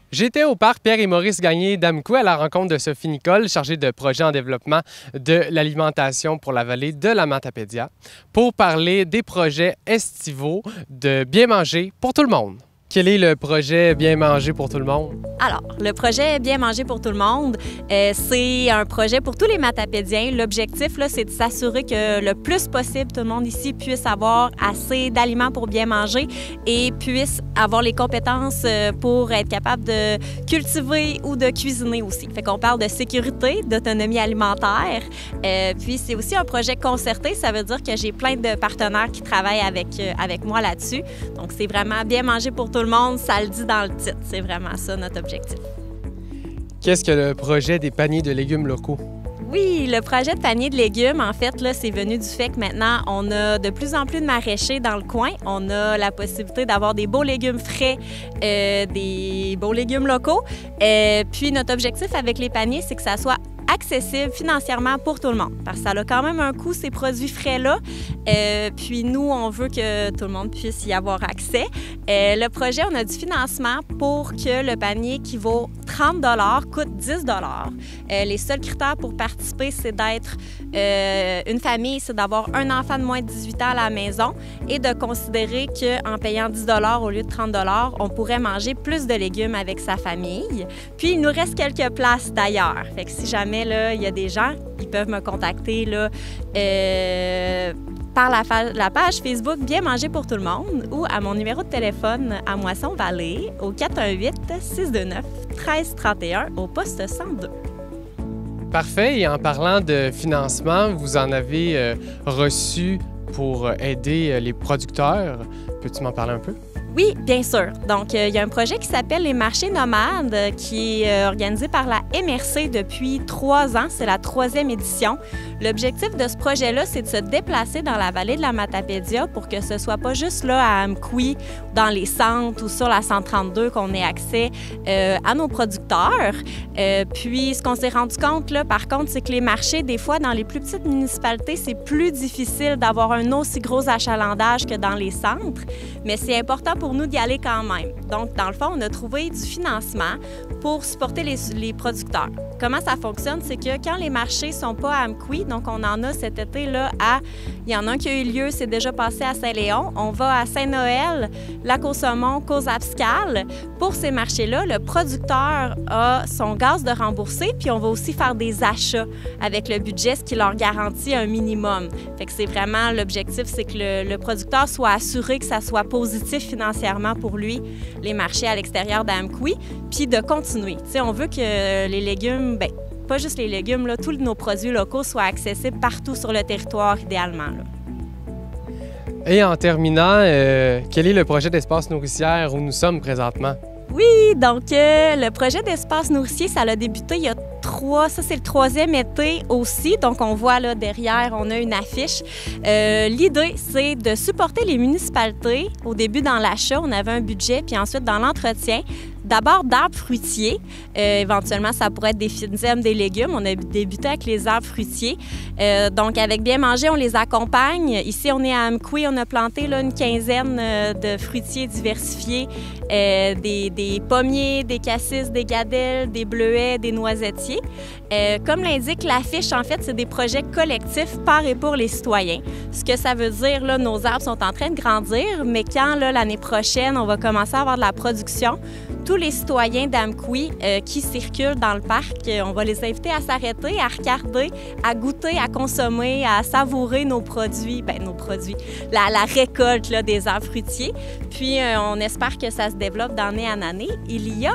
J'étais au parc Pierre et Maurice Gagné d'Amqui à la rencontre de Sophie Nicole, chargée de projet en développement de l'alimentation pour la vallée de la Matapédia, pour parler des projets estivaux de bien manger pour tout le monde. Quel est le projet Bien manger pour tout le monde? Alors, le projet Bien manger pour tout le monde, c'est un projet pour tous les Matapédiens. L'objectif, c'est de s'assurer que le plus possible, tout le monde ici puisse avoir assez d'aliments pour bien manger et puisse avoir les compétences pour être capable de cultiver ou de cuisiner aussi. Fait qu'on parle de sécurité, d'autonomie alimentaire. Puis, c'est aussi un projet concerté. Ça veut dire que j'ai plein de partenaires qui travaillent avec moi là-dessus. Donc, c'est vraiment Bien manger pour tout le monde, ça le dit dans le titre. C'est vraiment ça notre objectif. Qu'est-ce que le projet des paniers de légumes locaux? Oui, le projet de panier de légumes, en fait, là, c'est venu du fait que maintenant, on a de plus en plus de maraîchers dans le coin. On a la possibilité d'avoir des beaux légumes frais, des beaux légumes locaux. Puis notre objectif avec les paniers, c'est que ça soit accessible financièrement pour tout le monde. Parce que ça a quand même un coût, ces produits frais-là. Puis nous, on veut que tout le monde puisse y avoir accès. Le projet, on a du financement pour que le panier qui vaut 30 $ coûte 10 $. Les seuls critères pour participer, c'est d'être une famille, c'est d'avoir un enfant de moins de 18 ans à la maison et de considérer qu'en payant 10 $ au lieu de 30 $, on pourrait manger plus de légumes avec sa famille. Puis, il nous reste quelques places d'ailleurs. Fait que si jamais là, il y a des gens, ils peuvent me contacter là, par la page Facebook Bien manger pour tout le monde ou à mon numéro de téléphone à Moisson-Vallée au 418-629-1331 au poste 102. Parfait. Et en parlant de financement, vous en avez reçu pour aider les producteurs. Peux-tu m'en parler un peu? Oui, bien sûr. Donc, il y a un projet qui s'appelle les marchés nomades qui est organisé par la MRC depuis 3 ans. C'est la 3e édition. L'objectif de ce projet-là, c'est de se déplacer dans la vallée de la Matapédia pour que ce soit pas juste là à Amqui, dans les centres ou sur la 132 qu'on ait accès à nos producteurs. Puis, ce qu'on s'est rendu compte, là, par contre, c'est que les marchés, des fois, dans les plus petites municipalités, c'est plus difficile d'avoir un aussi gros achalandage que dans les centres. Mais c'est important pour nous d'y aller quand même. Donc, dans le fond, on a trouvé du financement pour supporter les producteurs. Comment ça fonctionne? C'est que quand les marchés ne sont pas à Amqui, donc on en a cet été-là il y en a un qui a eu lieu, c'est déjà passé à Saint-Léon. On va à Saint-Noël, Lac-au-Saumon, Cause-Abscale. Pour ces marchés-là, le producteur a son gaz de remboursé, puis on va aussi faire des achats avec le budget, ce qui leur garantit un minimum. Fait que c'est vraiment l'objectif, c'est que le producteur soit assuré que ça soit positif financièrement pour lui, les marchés à l'extérieur d'Amqui, puis de continuer. Tu sais, on veut que les légumes, pas juste les légumes, là, tous nos produits locaux soient accessibles partout sur le territoire, idéalement. Là. Et en terminant, quel est le projet d'espace nourricière où nous sommes présentement? Oui, donc le projet d'espace nourricier, ça a débuté il y a ça c'est le 3e été aussi. Donc on voit là derrière, on a une affiche. L'idée, c'est de supporter les municipalités. Au début, dans l'achat, on avait un budget, puis ensuite dans l'entretien. D'abord d'arbres fruitiers. Éventuellement, ça pourrait être des fines des légumes. On a débuté avec les arbres fruitiers. Donc, avec Bien manger, on les accompagne. Ici, on est à Amqui. On a planté là, une quinzaine de fruitiers diversifiés. Des pommiers, des cassis, des gadelles, des bleuets, des noisettiers. Comme l'indique l'affiche, en fait, c'est des projets collectifs par et pour les citoyens. Ce que ça veut dire, là, nos arbres sont en train de grandir, mais quand, l'année prochaine, on va commencer à avoir de la production, tous les citoyens d'Amqui qui circulent dans le parc, on va les inviter à s'arrêter, à regarder, à goûter, à consommer, à savourer nos produits, la récolte là, des arbres fruitiers. Puis, on espère que ça se développe d'année en année. Il y a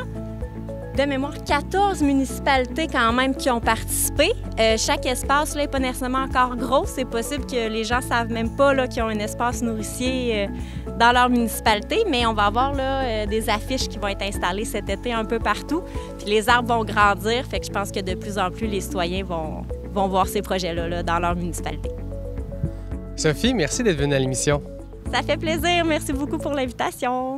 de mémoire 14 municipalités quand même qui ont participé. Chaque espace n'est pas nécessairement encore gros. C'est possible que les gens ne savent même pas qu'ils ont un espace nourricier dans leur municipalité, mais on va avoir là, des affiches qui vont être installées cet été un peu partout. Puis les arbres vont grandir, fait que je pense que de plus en plus les citoyens vont voir ces projets-là là, dans leur municipalité. Sophie, merci d'être venue à l'émission. Ça fait plaisir. Merci beaucoup pour l'invitation.